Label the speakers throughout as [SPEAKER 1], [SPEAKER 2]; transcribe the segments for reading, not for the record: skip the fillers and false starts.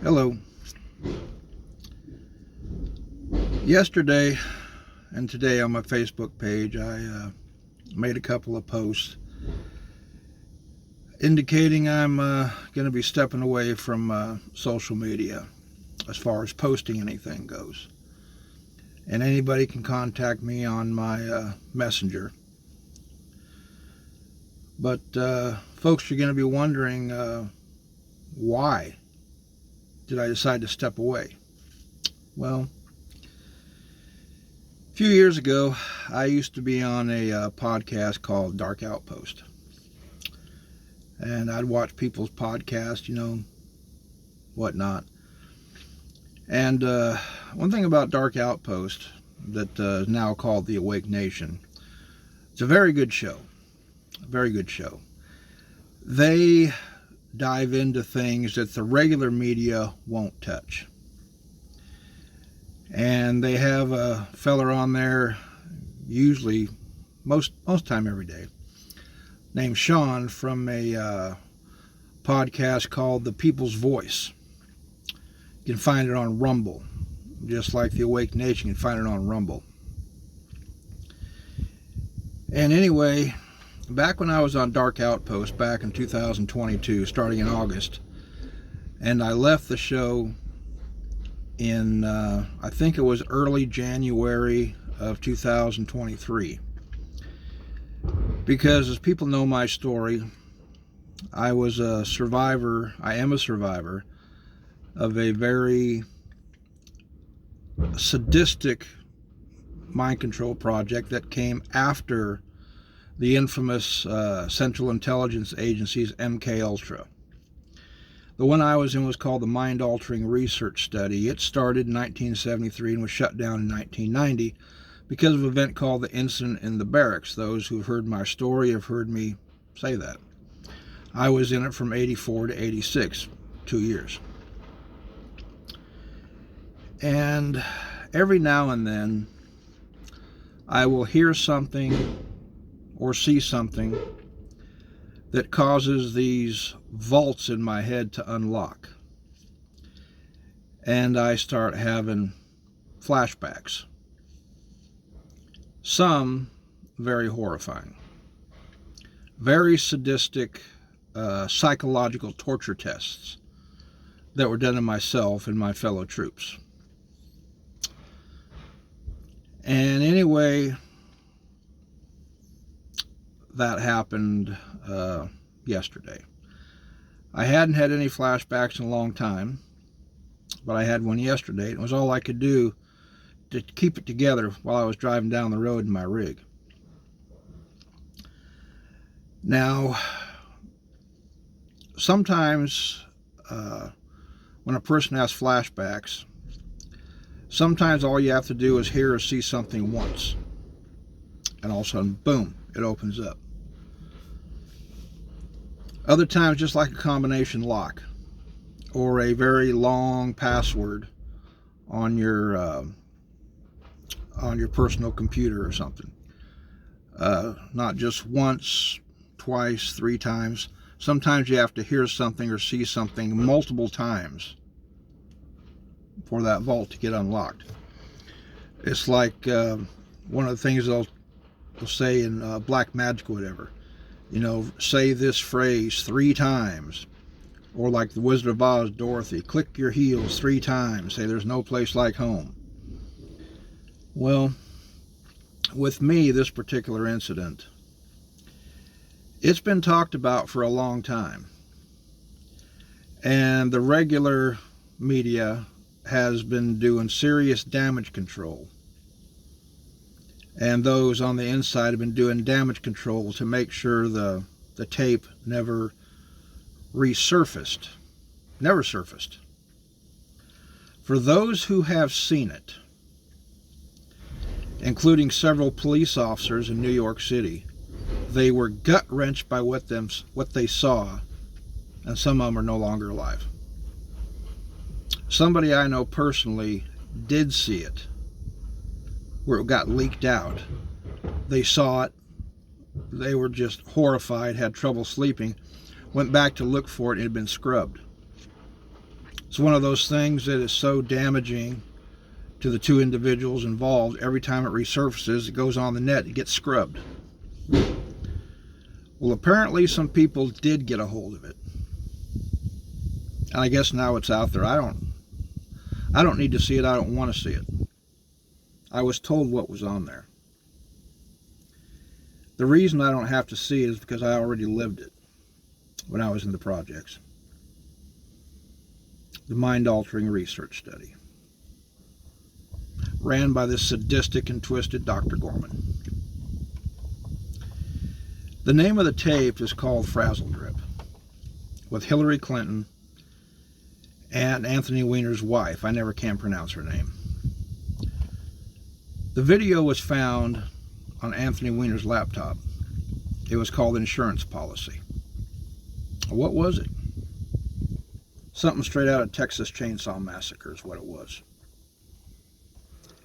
[SPEAKER 1] Hello. Yesterday and today on my Facebook page, I made a couple of posts indicating I'm going to be stepping away from social media as far as posting anything goes. And anybody can contact me on my messenger. But folks are going to be wondering, why did I decide to step away? Well, a few years ago, I used to be on a podcast called Dark Outpost. And I'd watch people's podcasts, whatnot. And one thing about Dark Outpost that is now called The Awake Nation, it's a very good show. A very good show. They dive into things that the regular media won't touch. And they have a feller on there, usually most time every day, named Sean, from a podcast called The People's Voice. You can find it on Rumble, just like The Awake Nation. You can find it on Rumble. And anyway, back when I was on Dark Outpost back in 2022, starting in August, and I left the show in, I think it was early January of 2023. Because as people know my story, I was a survivor, I am a survivor of a very sadistic mind control project that came after the infamous Central Intelligence Agency's MK Ultra. The one I was in was called the Mind Altering Research Study. It started in 1973 and was shut down in 1990 because of an event called the Incident in the Barracks. Those who've heard my story have heard me say that. I was in it from 84 to 86, 2 years. And every now and then, I will hear something or see something that causes these vaults in my head to unlock. And I start having flashbacks. Some very horrifying. Very sadistic psychological torture tests that were done to myself and my fellow troops. And anyway, that happened yesterday. I hadn't had any flashbacks in a long time, but I had one yesterday. It was all I could do to keep it together while I was driving down the road in my rig. Now, sometimes when a person has flashbacks, sometimes all you have to do is hear or see something once, and all of a sudden, boom, it opens up. Other times, just like a combination lock or a very long password on your personal computer or something. Not just once, twice, 3 times. Sometimes you have to hear something or see something multiple times for that vault to get unlocked. It's like one of the things they'll say in black magic or whatever. Say this phrase 3 times. Or like the Wizard of Oz, Dorothy, click your heels 3 times. Say there's no place like home. Well, with me, this particular incident, it's been talked about for a long time. And the regular media has been doing serious damage control. And those on the inside have been doing damage control to make sure the tape never resurfaced. Never surfaced. For those who have seen it, including several police officers in New York City, they were gut-wrenched by what they saw, and some of them are no longer alive. Somebody I know personally did see it, where it got leaked out. They saw it, they were just horrified, had trouble sleeping, went back to look for it, and it had been scrubbed. It's one of those things that is so damaging to the two individuals involved. Every time it resurfaces, it goes on the net, it gets scrubbed. Well, apparently some people did get a hold of it. And I guess now it's out there. I don't need to see it. I don't want to see it. I was told what was on there. The reason I don't have to see it is because I already lived it when I was in the projects. The mind-altering research study ran by this sadistic and twisted Dr. Gorman. The name of the tape is called Frazzle Drip, with Hillary Clinton and Anthony Weiner's wife. I never can pronounce her name. The video was found on Anthony Weiner's laptop. It was called Insurance Policy. What was it? Something straight out of Texas Chainsaw Massacre is what it was.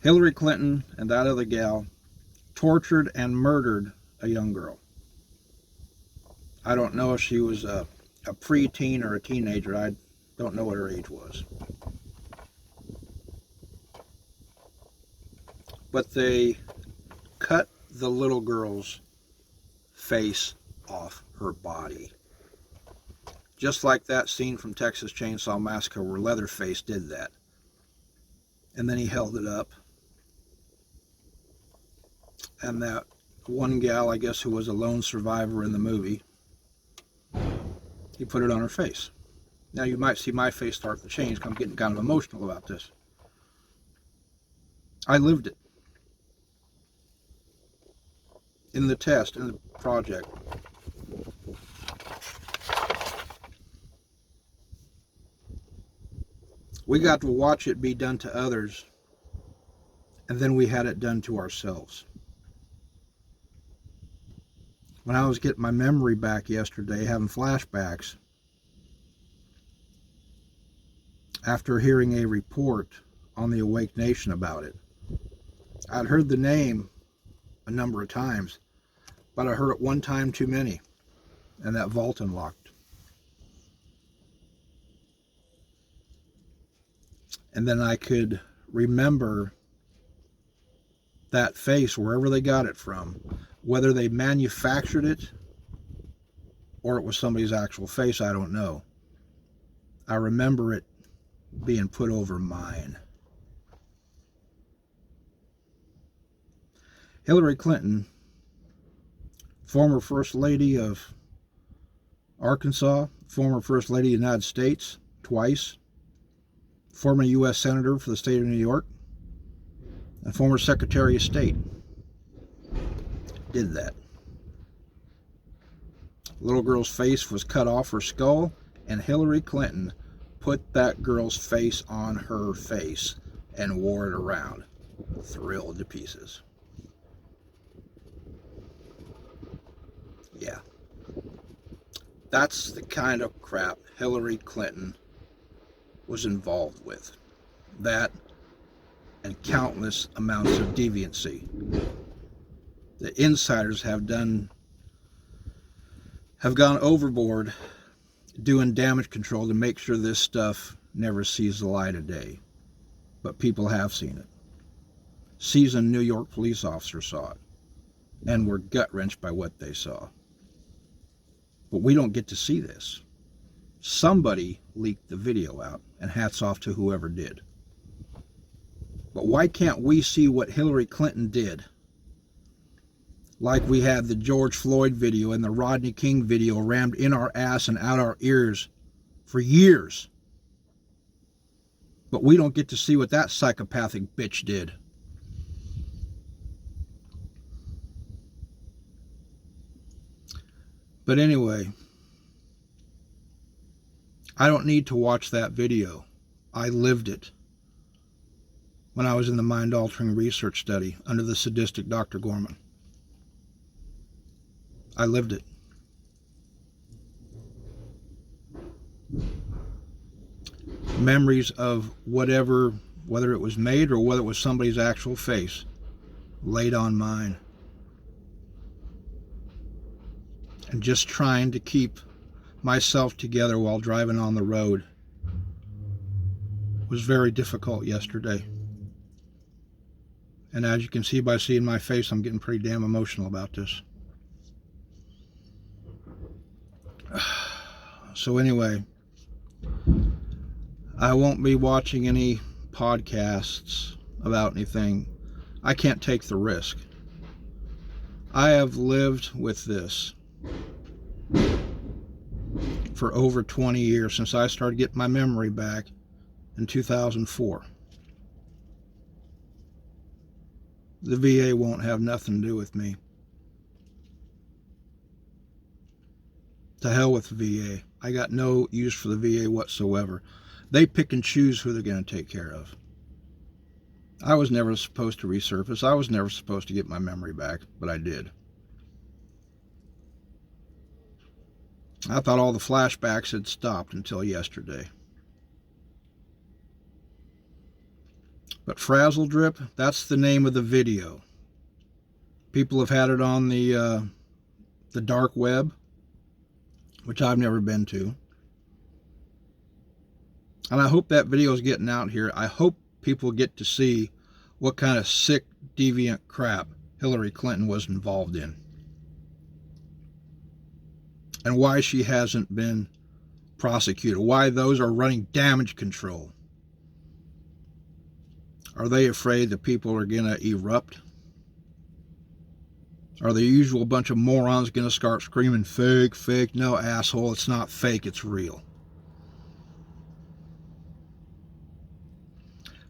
[SPEAKER 1] Hillary Clinton and that other gal tortured and murdered a young girl. I don't know if she was a preteen or a teenager. I don't know what her age was. But they cut the little girl's face off her body. Just like that scene from Texas Chainsaw Massacre where Leatherface did that. And then he held it up. And that one gal, I guess, who was a lone survivor in the movie, he put it on her face. Now you might see my face start to change because I'm getting kind of emotional about this. I lived it. In the test, in the project. We got to watch it be done to others, and then we had it done to ourselves. When I was getting my memory back yesterday, having flashbacks, after hearing a report on the Awake Nation about it, I'd heard the name a number of times, but I heard it one time too many, and that vault unlocked. And then I could remember that face, wherever they got it from, whether they manufactured it or it was somebody's actual face, I don't know. I remember it being put over mine. Hillary Clinton, former First Lady of Arkansas, former First Lady of the United States twice, former U.S. Senator for the state of New York, and former Secretary of State, did that. Little girl's face was cut off her skull, and Hillary Clinton put that girl's face on her face and wore it around, thrilled to pieces. Yeah. That's the kind of crap Hillary Clinton was involved with. That and countless amounts of deviancy. The insiders have gone overboard doing damage control to make sure this stuff never sees the light of day. But people have seen it. Seasoned New York police officers saw it and were gut-wrenched by what they saw. But we don't get to see this. Somebody leaked the video out, and hats off to whoever did. But why can't we see what Hillary Clinton did? Like we had the George Floyd video and the Rodney King video rammed in our ass and out our ears for years. But we don't get to see what that psychopathic bitch did. But anyway, I don't need to watch that video. I lived it when I was in the mind-altering research study under the sadistic Dr. Gorman. I lived it. Memories of whatever, whether it was made or whether it was somebody's actual face, laid on mine. And just trying to keep myself together while driving on the road was very difficult yesterday. And as you can see by seeing my face, I'm getting pretty damn emotional about this. So anyway, I won't be watching any podcasts about anything. I can't take the risk. I have lived with this for over 20 years, since I started getting my memory back in 2004. The VA won't have nothing to do with me. To hell with the VA. I got no use for the VA whatsoever. They pick and choose who they're going to take care of. I was never supposed to resurface. I was never supposed to get my memory back, but I did. I thought all the flashbacks had stopped until yesterday. But Frazzle Drip, that's the name of the video. People have had it on the dark web, which I've never been to. And I hope that video is getting out here. I hope people get to see what kind of sick, deviant crap Hillary Clinton was involved in. And why she hasn't been prosecuted. Why those are running damage control. Are they afraid that people are going to erupt? Are the usual bunch of morons going to start screaming, fake, fake? No, asshole, it's not fake, it's real.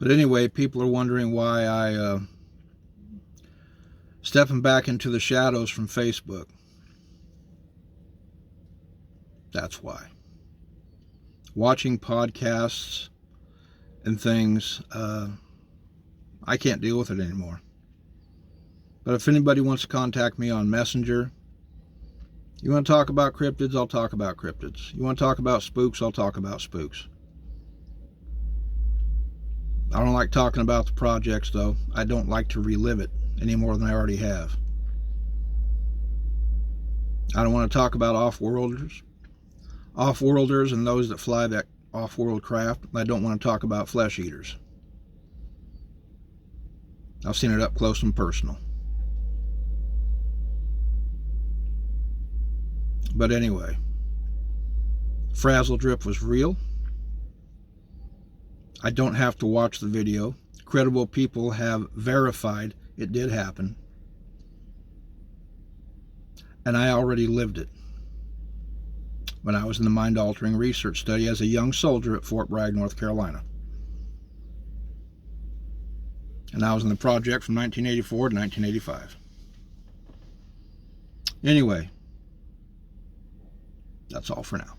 [SPEAKER 1] But anyway, people are wondering why I stepping back into the shadows from Facebook. That's why. Watching podcasts and things, I can't deal with it anymore. But if anybody wants to contact me on Messenger, you want to talk about cryptids, I'll talk about cryptids. You want to talk about spooks, I'll talk about spooks. I don't like talking about the projects, though. I don't like to relive it any more than I already have. I don't want to talk about off-worlders and those that fly that off-world craft. I don't want to talk about flesh eaters. I've seen it up close and personal. But anyway, Frazzle Drip was real. I don't have to watch the video. Credible people have verified it did happen. And I already lived it when I was in the mind-altering research study as a young soldier at Fort Bragg, North Carolina. And I was in the project from 1984 to 1985. Anyway, that's all for now.